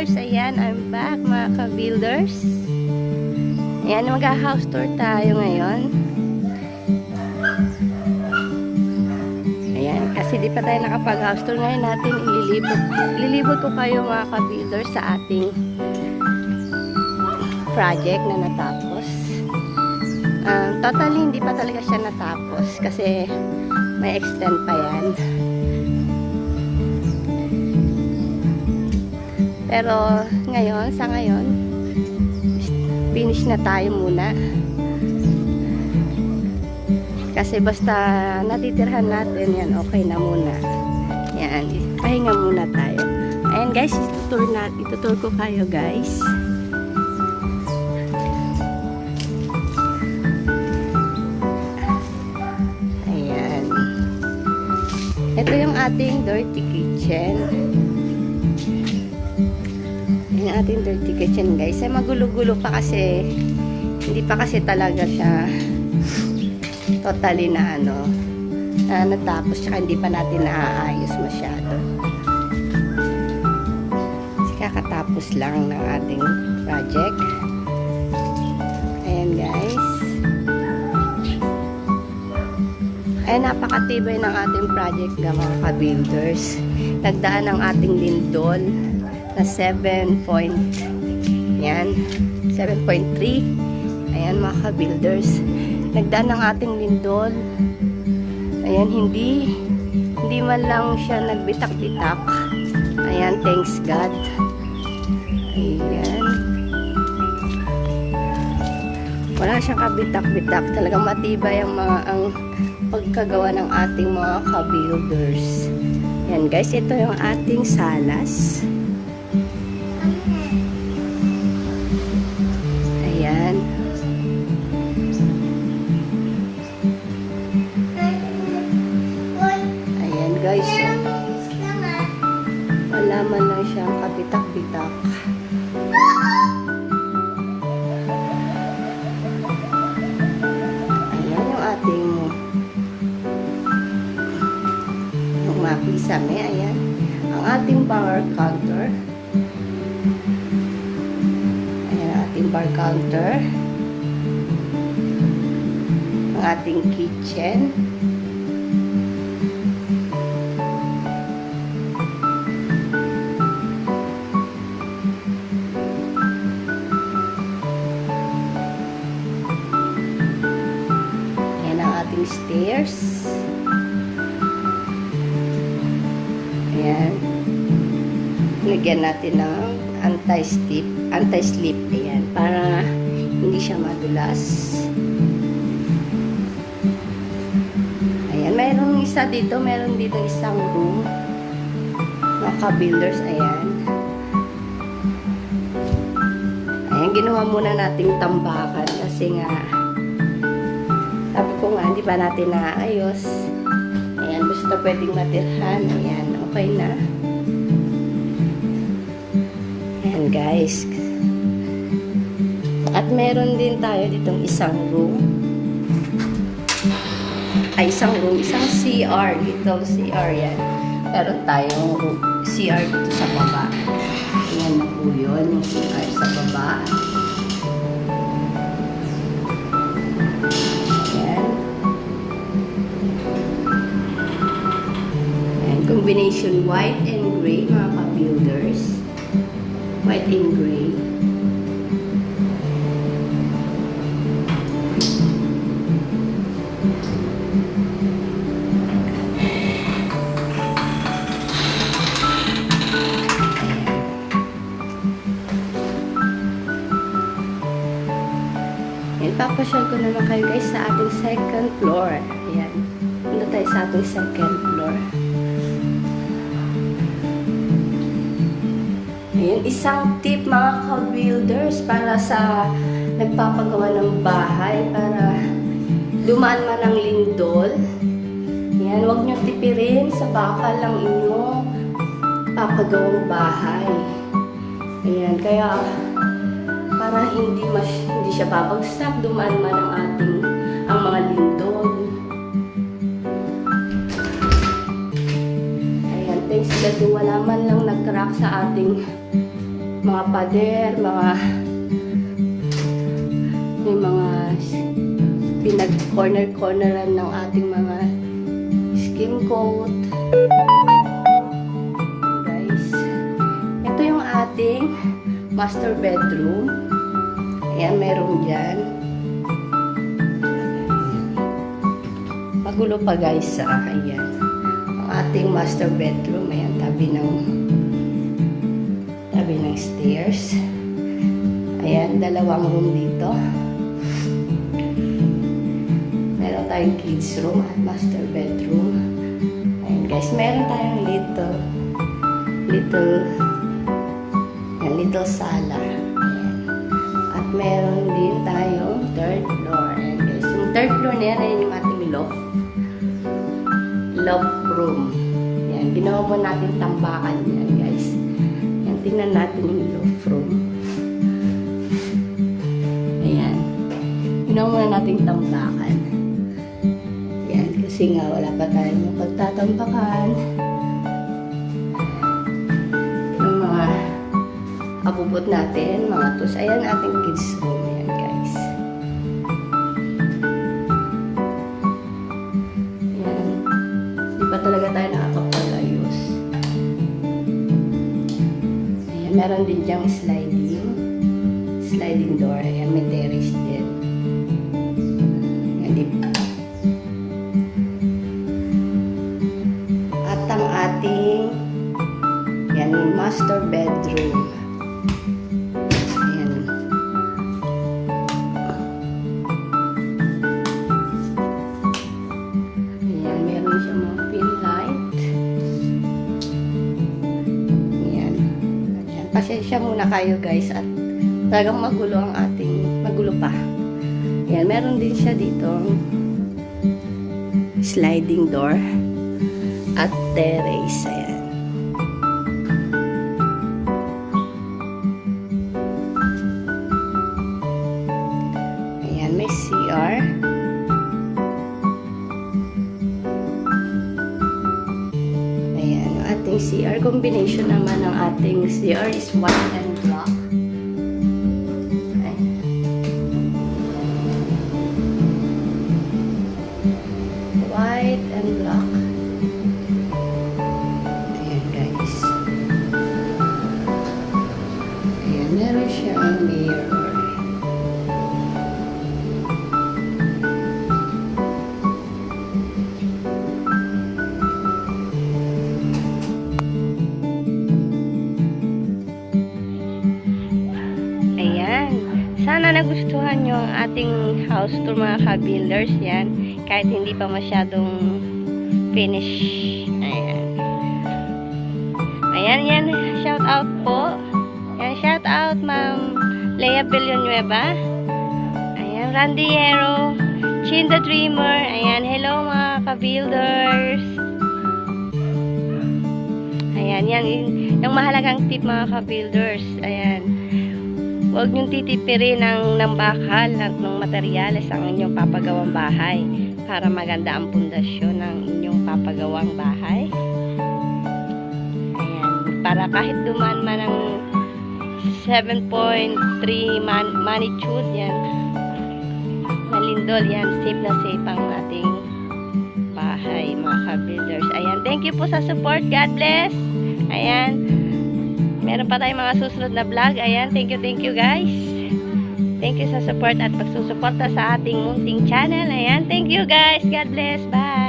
ka-builders, ayan, I'm back mga ka-builders. Ayan, mag-house tour tayo ngayon. Ayan, kasi di pa tayo nakapag-house tour ngayon natin, ililibot ko kayo mga ka-builders sa ating project na natapos. Totally, hindi pa talaga siya natapos kasi may extend pa yan. Pero ngayon, sa ngayon, finish na tayo muna. Kasi basta natitirhan natin, yan, okay na muna. Yan, pahinga muna tayo. Ayan guys, itutur ko kayo guys. Ayan. Ito yung ating dirty kitchen. Yung ating dirty kitchen guys ay magulo-gulo pa kasi hindi pa kasi talaga siya totally na natapos, tsaka hindi pa natin naaayos masyado kasi kakatapos lang ng ating project. Ayan guys, ay napakatibay ng ating project mga ka-builders. Nagdaan ng ating lindol na 7.3. Ayan mga ka-builders, nagdaan ng ating lindol. Ayan, hindi man lang siya nagbitak-bitak. Ayan, thanks God. Ayan, wala siyang kabitak-bitak. Talagang matibay ang pagkagawa ng ating mga ka-builders. Ayan guys, ito yung ating salas. Ayan. Ayan guys. Wala man lang siyang kabitak-bitak. Ayan yung ating mapisame. Ayan. Ang ating bar counter. Bar counter, ang ating kitchen, yan ang ating stairs. Ayan, lagyan natin ng anti-slip, ayan, para hindi siya madulas. Ayan, mayroon isa dito, meron dito isang room mga ka-builders. Ayan, ginawa muna nating tambakan kasi nga sabi ko nga hindi pa natin naayos. Ayan, basta pwedeng matirhan. Ayan, okay na. Ayan guys, at meron din tayo ditong isang isang CR dito, CR yan. Meron tayong CR dito sa baba. Ayan na po yun, yung CR sa baba. Ayan. Ayan, combination white and gray mga ka-builders. White and gray. Papasyal ko naman kayo guys sa ating second floor. Ayan. Punta tayo sa ating second floor. Ayan, isang tip mga ka-builders para sa nagpapagawa ng bahay, para dumaan man ang lindol. Ayan, huwag nyo tipirin sa bakal lang inyong papagawang bahay. Ayan, kaya para hindi siya babagsak, dumaan man ang mga lindol. Ayan, thanks God, wala man lang nag-crack sa ating mga pader, may mga pinag-corner-corneran ng ating mga skim coat. Guys, ito yung ating master bedroom. Ayan, meron dyan. Magulo pa guys, ayan. Ang ating master bedroom, ayan, tabi ng stairs. Ayan, dalawang room dito. Meron tayong kids room at master bedroom. Ayan guys, meron tayong little sala. Ayan. At meron din tayong third floor. Ayan guys, yung third floor na yan yung ating loft room. Ayan, ginawa mo natin tambakan yan guys. Ayan, tingnan natin yung loft room. Ayan, ginawa muna natin tambakan. Ayan, kasi nga wala pa tayong pagtatambakan. Yung mga abubot natin, mga tos. Ayan, ating kids room. Ayan guys. Ayan, di pa talaga tayo nakakapag-ayos. Ayan, meron din diyang sliding door. Ayan, may terrace din. Ayan, at ang ating master bedroom. Ayan. Ayan, meron siya mga pin light. Ayan. Ayan. Pasensya muna kayo guys at talagang magulo pa. Ayan, meron din siya dito sliding door at terrace. Ayan. Ayan, may CR. Ayan, ang ating CR. Combination naman ng ating CR is white and black. White and black. Ayan guys. Ayan, meron siyang mirror. Ayan. Sana nagustuhan nyo ang ating house tour mga ka-builders. Yan. Kahit hindi pa masyadong finish. Ayan. Ayan, yan. Shout out po. Ayan, shout out Ma'am Lea Villanueva. Ayan, Randy Hero. Chin the Dreamer. Ayan, hello mga ka-builders. Ayan, yan. Yung mahalagang tip mga ka-builders. Ayan. Huwag niyong titipirin ng bakal at ng materyales ang inyong papagawang bahay para maganda ang pundasyon ng inyong papagawang bahay. Ayan. Para kahit duman man ang 7.3 magnitude yan, malindol yan, safe na safe ang ating bahay mga ka-builders. Ayan. Thank you po sa support. God bless. Ayan. Meron pa tayong mga susunod na vlog. Ayan, thank you guys. Thank you sa support at pagsusuporta sa ating munting channel. Ayan, thank you guys. God bless. Bye.